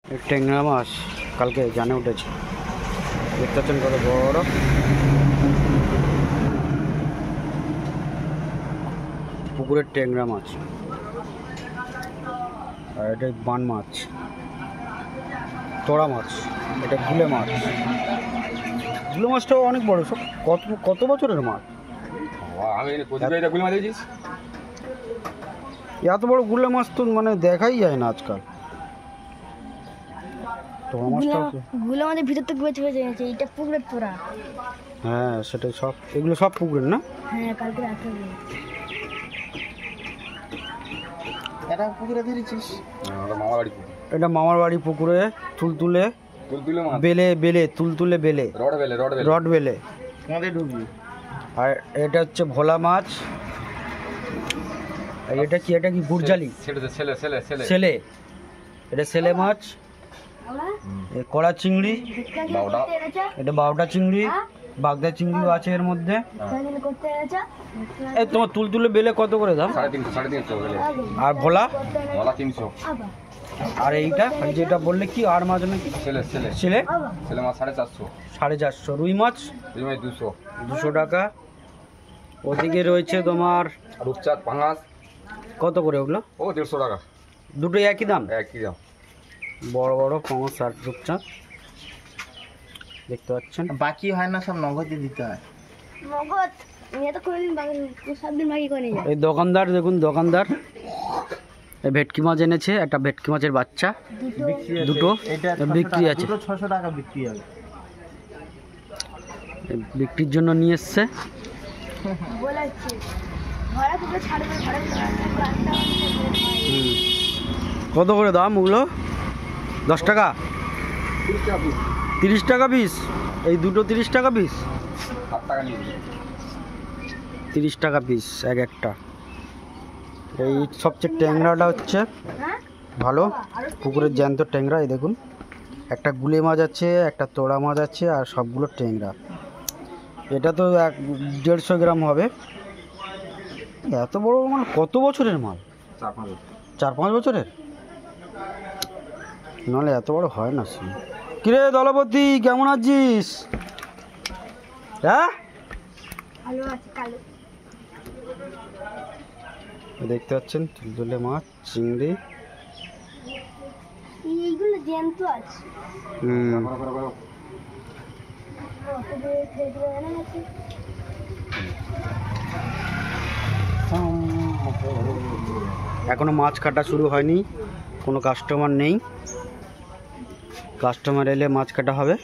ট্যাংরা মাছ কালকে জানে উঠেছে, দেখতে পাচ্ছেন কত বড়। পুকুরের ট্যাংরা মাছ, আর এটা বান মাছ, তোড়া মাছ, এটা গুলে মাছ। গুলে মাছটাও অনেক বড়, সব কত কত বছরের মাছ। এত বড় গুলে মাছ তো মানে দেখাই যায় না আজকাল। গুলো আমাদের ভিতর থেকে বেঁচে বেঁচে গেছে, এটা পুকুরের তোরা। হ্যাঁ সেটাই, সব এগুলো সব পুকুরের না। হ্যাঁ কালকে রাতে এটা পুকুরে ধরেছিস? এটা মামার বাড়ি পুকুরে তুলতুলে বেলে বেলে তুলতুলে বেলে রড বেলে ঢুকবি। আর এটা হচ্ছে ভোলা মাছ। আর এটা কি, এটা কি গুরজালি ছেলে, এটা ছেলে মাছ। কড়া চিংড়ি, এটা বাউটা চিংড়ি, বাগদা চিংড়িও আছে এর মধ্যে। এই তোমার তুলতুলে বেলে কত করে দাম? 350। আর ভোলা 300। আর এইটা যেটা বললে কি আর মাছ নাকি? ছেলে মাছ 450। 450। রুই মাছ 200 টাকা। ওদিকে রয়েছে তোমার রূপচাঁদ পাঙাশ। কত করে ওগুলো? 150 টাকা। দুটোই একই দাম? একই দাম। বড় বড় পাঙাশ আর রূপচাঁদ দেখতে পাচ্ছেন। বাকি হয় না, সব নগদে দিতে হয়। নগদ নিয়ে তো কোনদিন বাকি 7 দিন বাকি করে যায়। এই দোকানদার দেখুন, দোকানদার এই ভেটকি মাছ এনেছে, একটা ভেটকি মাছের বাচ্চা দুটো বিক্রি আছে। 600 টাকা বিক্রি হবে। বিক্রির জন্য নিয়ে এসছে। বলাচ্ছি ঘরে পুরো ছাড়বে, ঘরে কত করে দাম ওগুলো? 10 টাকা? 30 টাকা পিস? এই দুটো 30 টাকা পিস? 30 টাকা পিস এক একটা। এই সবচেয়ে ট্যাংরাটা হচ্ছে ভালো, পুকুরের জ্যান্ত ট্যাংরা। এই দেখুন, একটা গুলে মাছ আছে, একটা তোড়া মাছ আছে, আর সবগুলো ট্যাংরা। এটা তো 150 গ্রাম হবে। এত বড় মাল কত বছরের মাল? 4-5 বছরের, নাহলে এত বড় হয় না। কিরে দলপতি, কেমন আছিস? হ্যাঁ ভালো আছে কালো। দেখতে পাচ্ছেন তুলতুলে মাছ, চিংড়ি। এইগুলো জ্যান্ত আছে। এখনো মাছ কাটা শুরু হয়নি, কোনো কাস্টমার নেই। কাস্টমার এলে মাছ কাটা হবে।